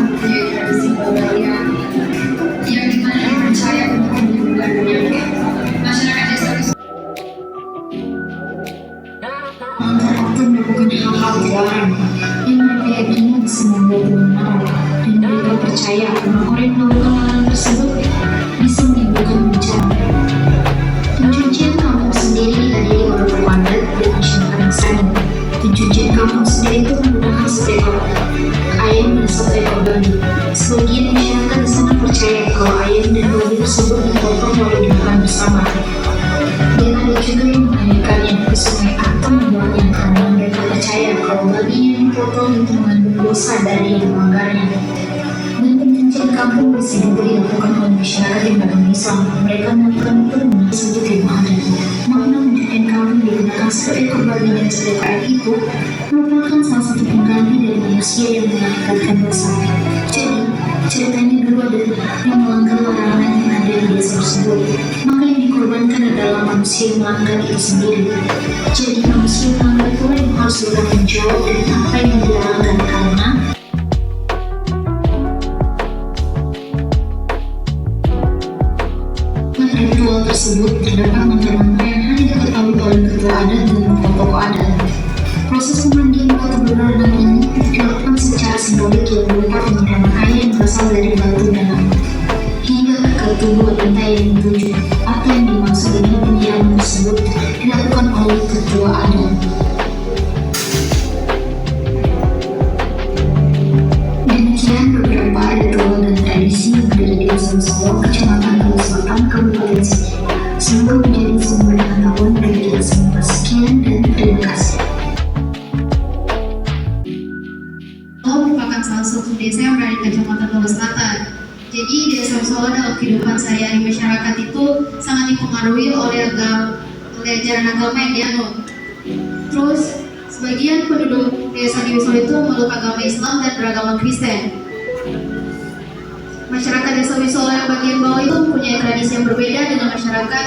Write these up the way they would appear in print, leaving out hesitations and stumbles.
mempunyai tradisi pemberian yang dimana dipercaya untuk menyembuhkan penyakit. Masyarakat desa wisata melakukan hal-hal dilarang yang mereka yakini bisa membuat benar, dan mereka percaya bahwa orang yang melakukan hal tersebut bisa menimbulkan bencana. Pencucian kampung sendiri dihadiri oleh pewadat dan masyarakat yang sadar. Pencucian kampung sendiri itu menggunakan seekor ayam dan satu ekor babi. Sebagian masyarakat di sana percaya kalau ayam dan babi tersebut dipotong lalu dimakan bersama. Dan ada juga yang menanyakannya ke sungai atau membuangnya karena mereka percaya kalau babi yang dipotong itu mengandung dosa dari yang melanggarnya. Dan pencucian kampung bisa juga dilakukan oleh masyarakat yang beragama Islam. Mereka melakukan itu dengan disebut ibadah. Makna pencucian kampung digunakan satu ekor babi dan satu ekor ayam itu merupakan salah satu pengganti dari manusia yang mengakibatkan dosa. Jadi, ceritanya dulu ada yang melanggar larangan yang ada di desa tersebut. Maka yang dikorbankan adalah manusia yang melanggar itu sendiri. Jadi manusia yang melanggar itu yang harus bertanggung jawab dari apa yang dilarangkan, karena ritual tersebut terdapat mantra-mantra yang hanya diketahui oleh ketua adat dan tokoh adat. Proses pemandian batu berenang ini dilakukan secara simbolik yang berupa penyiraman air yang berasal dari batu danau hingga ke tubuh lantai yang dituju. Apa yang dimaksud dengan penyiraman tersebut dilakukan oleh ketua adat. Demikian beberapa ritual dan tradisi yang ada di Desa Solo, Kecamatan Tegal Selatan, Kabupaten Sigi. Semoga menjadi sumber pengetahuan bagi kita semua. Sekian dan terima kasih. Merupakan salah satu desa yang berada di Kecamatan Tegal Selatan. Jadi desa Solo dalam kehidupan sehari-hari masyarakat itu sangat dipengaruhi oleh ajaran agama yang dianut. Terus sebagian penduduk desa di Solo itu memeluk agama Islam dan beragama Kristen. Masyarakat desa Wisolo yang bagian bawah itu mempunyai tradisi yang berbeda dengan masyarakat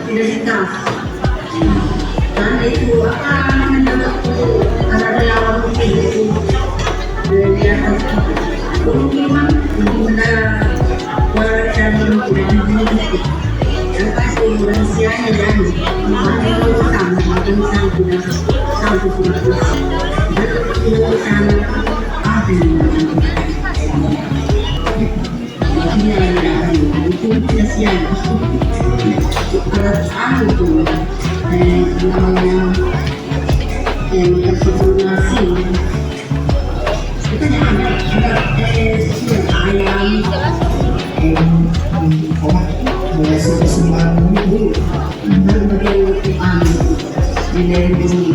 identitas dan itu akan mendapat ada lawan mungkin itu dari atas kemungkinan dan dimiliki dan pasti rahasianya dan makin utama makin sangat satu dan tidak utama apa yang itu tidak siapa alat itu namanya terkoordinasi kita jangan ayam kesembahan itu berbagai nilai bumi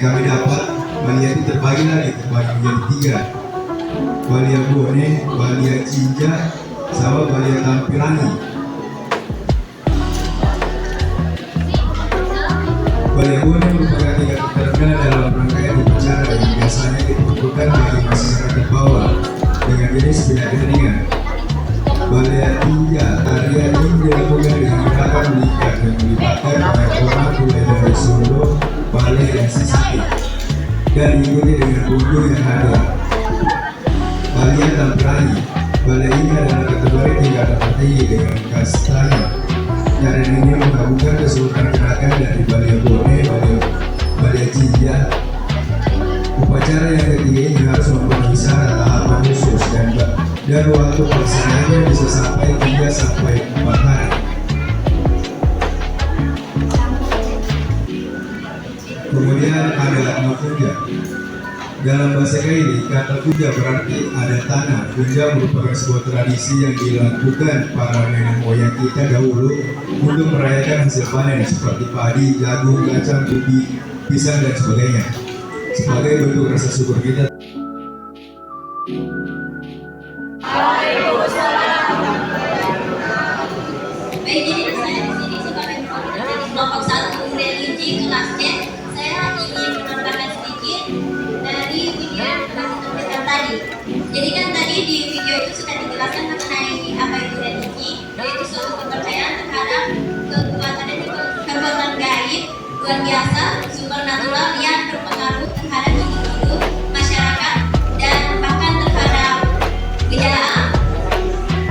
kami dapat, Balia itu terbagi menjadi tiga. Balia Bone, Balia Cinja, sama Balia Tampilangi. Balia Bone merupakan tingkat terkenal dalam rangkaian upacara yang biasanya diperuntukkan bagi masyarakat bawah dengan jenis beda kepentingan. Balia Tinja, tarian ini dilakukan dengan gerakan meningkat dan melibatkan banyak orang mulai dari Solo, Bali, dan Sisiki, dan diikuti dengan pengunjung yang hadir. Balia Tampilangi, Balia ini adalah kategori tingkat tertinggi dengan kastanya. Tarian ini menggabungkan keseluruhan gerakan dari Balia Bone, Balia Cinja. Upacara yang ketiga ini harus memenuhi syarat tahapan khusus dan waktu pelaksanaannya bisa sampai 3 sampai 4 hari. Kemudian ada mapuja. Dalam bahasa Kaili, kata puja berarti ada tanah. Puja merupakan sebuah tradisi yang dilakukan para nenek moyang kita dahulu untuk merayakan hasil panen seperti padi, jagung, kacang, ubi, pisang, dan sebagainya. Sebagai bentuk rasa syukur kita. Baik, jadi saya di sini sebagai dari kelompok 1 religi kelas C. Saya ingin menambahkan sedikit dari video yang telah ditampilkan tadi. Jadi kan tadi di video itu sudah dijelaskan mengenai apa itu religi, yaitu suatu kepercayaan terhadap kekuatan gaib luar biasa, supernatural yang berpengaruh terhadap individu, masyarakat, dan bahkan terhadap gejala alam.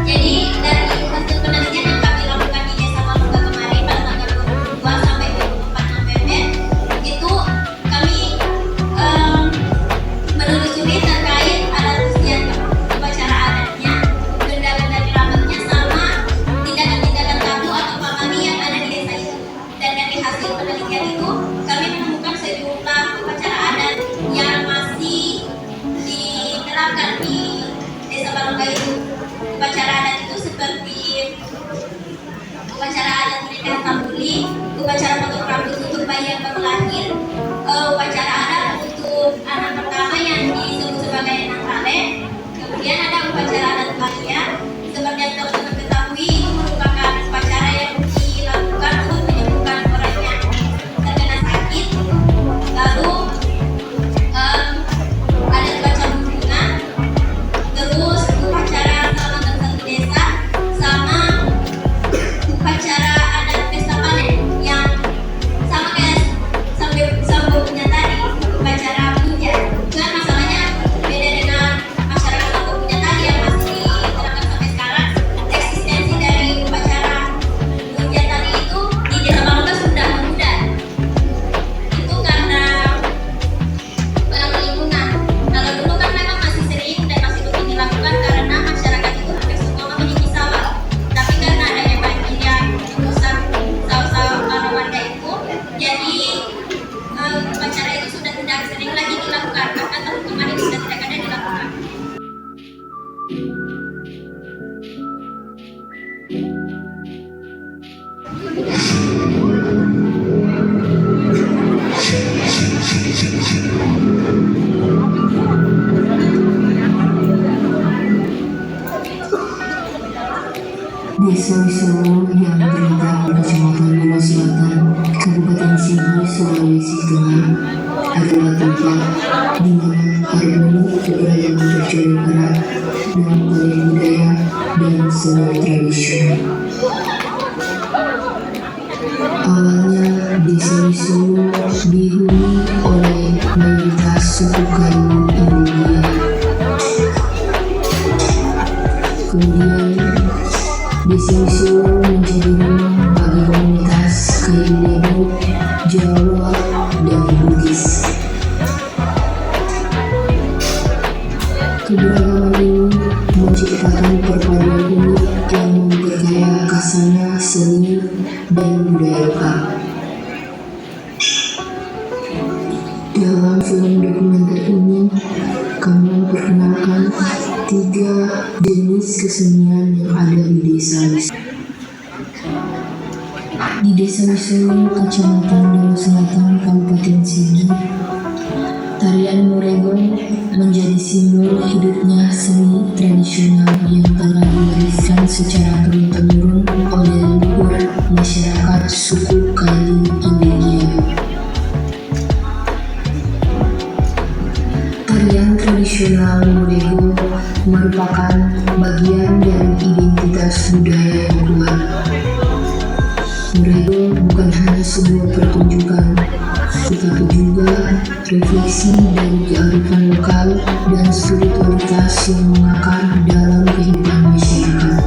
Jadi dari hasil penelitian yang kami lakukan di Desa Palungga kemarin pada tanggal 22 sampai 24 November itu kami menelusuri terkait adat istiadat, upacara adatnya, benda-benda keramatnya, sama tindakan-tindakan tabu atau pamali yang ada di desa itu. Dan dari hasil penelitian itu kami menemukan sejumlah upacara adat yang masih diterapkan di Desa Palungga itu. Upacara adat itu seperti upacara adat pernikahan tambuli, upacara potong rambut untuk bayi yang baru lahir, upacara adat untuk anak pertama yang disebut sebagai nangkale, kemudian ada upacara adat balia. Seperti yang teman-teman ketahui, itu merupakan upacara yang dilakukan untuk menyembuhkan orang yang terkena sakit. Lalu ada baca bunga, terus upacara selamatan satu desa, sama upacara adat pesta panen yang sama kayak sambungnya tadi, upacara puja. Cuman masalahnya beda dengan masyarakat sambung puja tadi yang masih diterapkan sampai sekarang. Eksistensi dari upacara puja tadi itu di Desa Palungga sudah memudar. Itu karena lingkungan. Kalau dulu kan memang masih sering dan masih rutin dilakukan karena masyarakat itu hampir semua memiliki sawah. Tapi karena adanya banjir yang merusak sawah-sawah para warga itu, jadi upacara itu sudah tidak sering lagi dilakukan. Bahkan tahun kemarin sudah tidak ada dilakukan. Desa Wisoro yang terletak di Kecamatan Bolo Selatan, Kabupaten Sigi, Sulawesi Tengah adalah tempat di mana harmoni keberagaman bercampur erat dengan budaya dan seni tradisional. Awalnya Desa Wisoro dihuni oleh mayoritas suku kayu India. Kemudian Desa Wisoro menjadi rumah bagi komunitas kayu Lebo, Jawa, dan Bugis. Keberagaman ini menciptakan perpaduan unik yang memperkaya khasana seni dan budaya lokal. Dalam film dokumenter ini, kami memperkenalkan 3 jenis kesenian yang ada di Desa Wisoro. Di Desa Wisoro, Kecamatan Bolo Selatan, Kabupaten Sigi, Tarian Morego menjadi simbol hidupnya seni tradisional yang telah diwariskan secara turun-temurun oleh leluhur masyarakat suku Kali Indonesia. Tarian tradisional Morego merupakan bagian dari identitas budaya yang kuat. Morego bukan hanya sebuah pertunjukan, tetapi juga refleksi dari kearifan lokal dan spiritualitas yang mengakar dalam kehidupan masyarakat.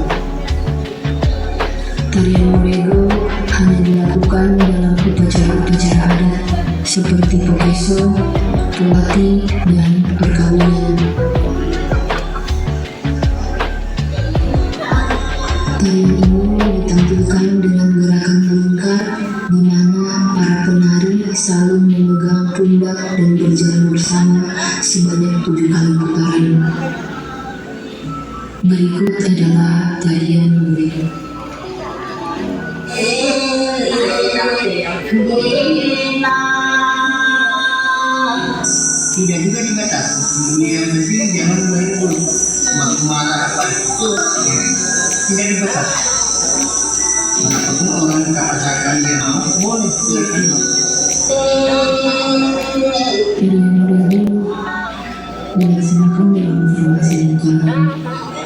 Tarian Morego hanya dilakukan dalam upacara-upacara adat seperti pokeso, pelati, dan perkawinan. Tarian ini ditampilkan dengan gerakan melingkar di mana para penari selalu memegang pundak dan berjalan bersama sebanyak 7 kali putaran. Berikut adalah tarian Morego. Tidak juga dibatasi. Yang penting jangan begitu marah apa itu tidak dibatasi. Apapun orang yang katakan dia mau boleh silakan. Tarian Morego dilaksanakan dalam formasi lingkaran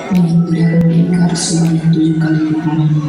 dengan gerakan melingkar sebanyak 7 kali putaran.